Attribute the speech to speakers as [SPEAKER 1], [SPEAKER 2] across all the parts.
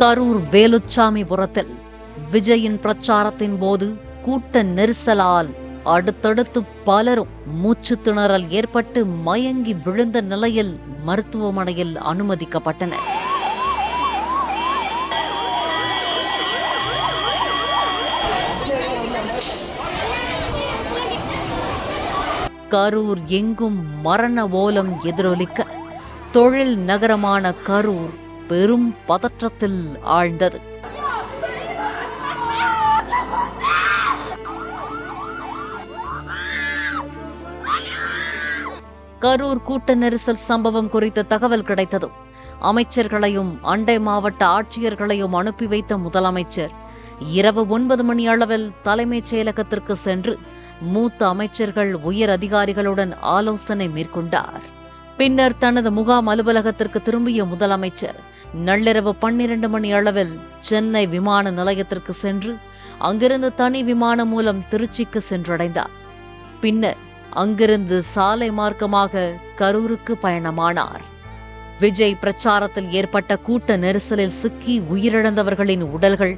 [SPEAKER 1] கரூர் வேலுச்சாமிபுரத்தில் விஜயின் பிரச்சாரத்தின் போது கூட்ட நெரிசலால் அடுத்தடுத்து பலரும் மூச்சு திணறல் ஏற்பட்டு மயங்கி விழுந்த நிலையில் மருத்துவமனையில் அனுமதிக்கப்பட்டனர். கரூர் எங்கும் மரண ஓலம் எதிரொலிக்க தொழில் நகரமான கரூர் பெரும் பதற்றத்தில் ஆழ்ந்தது. கரூர் கூட்ட நெரிசல் சம்பவம் குறித்த தகவல் கிடைத்ததும் அமைச்சர்களையும் அண்டை மாவட்ட ஆட்சியர்களையும் அனுப்பி வைத்த முதலமைச்சர் இரவு 9 மணி அளவில் தலைமைச் செயலகத்திற்கு சென்று மூத்த அமைச்சர்கள் உயர் அதிகாரிகளுடன் ஆலோசனை மேற்கொண்டார். பின்னர் தனது முகாம் அலுவலகத்திற்கு திரும்பிய முதலமைச்சர் நள்ளிரவு 12 மணி அளவில் சென்னை விமான நிலையத்திற்கு சென்று அங்கிருந்து தனி விமானம் மூலம் திருச்சிக்கு சென்றடைந்தார். பின்னர் அங்கிருந்து சாலை மார்க்கமாக கரூருக்கு பயணமானார். விஜய் பிரச்சாரத்தில் ஏற்பட்ட கூட்ட நெரிசலில் சிக்கி உயிரிழந்தவர்களின் உடல்கள்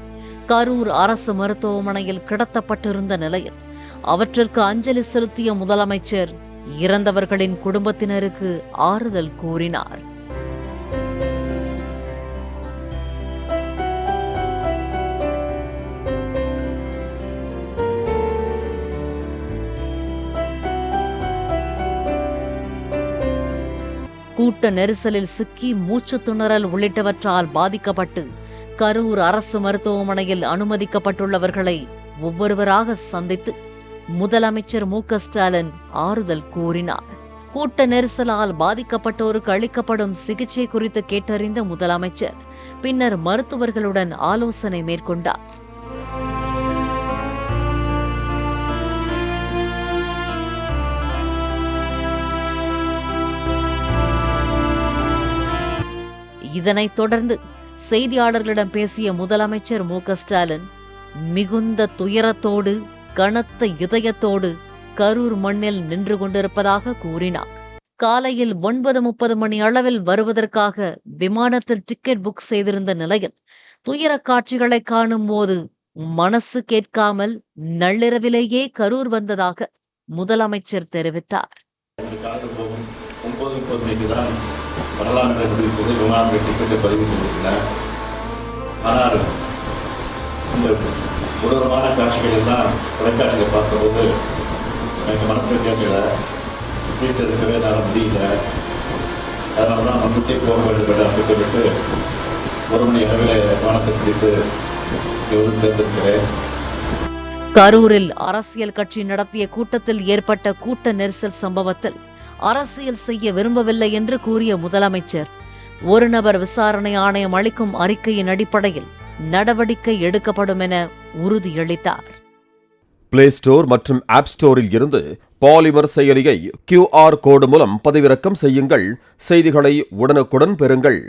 [SPEAKER 1] கரூர் அரசு மருத்துவமனையில் கிடத்தப்பட்டிருந்த நிலையில் அவற்றிற்கு அஞ்சலி செலுத்திய முதலமைச்சர் இறந்தவர்களின் குடும்பத்தினருக்கு ஆறுதல் கூறினார். கூட்ட நெரிசலில் சிக்கி மூச்சு திணறல் உள்ளிட்டவற்றால் பாதிக்கப்பட்டு கரூர் அரசு மருத்துவமனையில் அனுமதிக்கப்பட்டுள்ளவர்களை ஒவ்வொருவராக சந்தித்து முதலமைச்சர் மு.க.ஸ்டாலின் ஆறுதல் கூறினார். கூட்ட நெரிசலால் பாதிக்கப்பட்டோருக்கு அளிக்கப்படும் சிகிச்சை குறித்து கேட்டறிந்த முதலமைச்சர் பின்னர் மருத்துவர்களுடன் ஆலோசனை மேற்கொண்டார். இதனைத் தொடர்ந்து செய்தியாளர்களிடம் பேசிய முதலமைச்சர் மு.க.ஸ்டாலின் மிகுந்த துயரத்தோடு கனத்த இதயத்தோடு கரூர் மண்ணில் நின்று கொண்டிருப்பதாக கூறினார். காலையில் 9:30 மணி அளவில் வருவதற்காக விமானத்தில் டிக்கெட் புக் செய்திருந்த நிலையில் துயர காட்சிகளை காணும் போது மனசு கேட்காமல் நள்ளிரவிலேயே கரூர் வந்ததாக முதலமைச்சர் தெரிவித்தார்.
[SPEAKER 2] வரலாம் என்ற முடிவு செய்து விமானத்தை டிக்கெட்டை பதிவு செய்திருக்கிறார். ஆனால் இந்த கொடூரமான காட்சிகள் எல்லாம் தொலைக்காட்சியை பார்த்தபோது எனக்கு மனசு கேட்கல, வீட்டில் இருக்கவே என்னால் முடியல. அதனால தான் முன்கூட்டியே போக வேண்டும் என்று திட்டமிட்டு 1 மணி அளவில் விமானத்தை பிடித்து தேர்ந்தெடுக்கிறேன்.
[SPEAKER 1] கரூரில் அரசியல் கட்சி நடத்திய கூட்டத்தில் ஏற்பட்ட கூட்ட நெரிசல் சம்பவத்தில் அரசியல் செய்ய விரும்பவில்லை என்று கூறிய முதலமைச்சர் ஒரு நபர் விசாரணை ஆணையம் அளிக்கும் அறிக்கையின் அடிப்படையில் நடவடிக்கை எடுக்கப்படும் என உறுதியளித்தார்.
[SPEAKER 3] பிளே ஸ்டோர் மற்றும் ஆப் ஸ்டோரில் இருந்து பாலிமர் செயலியை QR கோடு மூலம் பதிவிறக்கம் செய்யுங்கள். செய்திகளை உடனுக்குடன் பெறுங்கள்.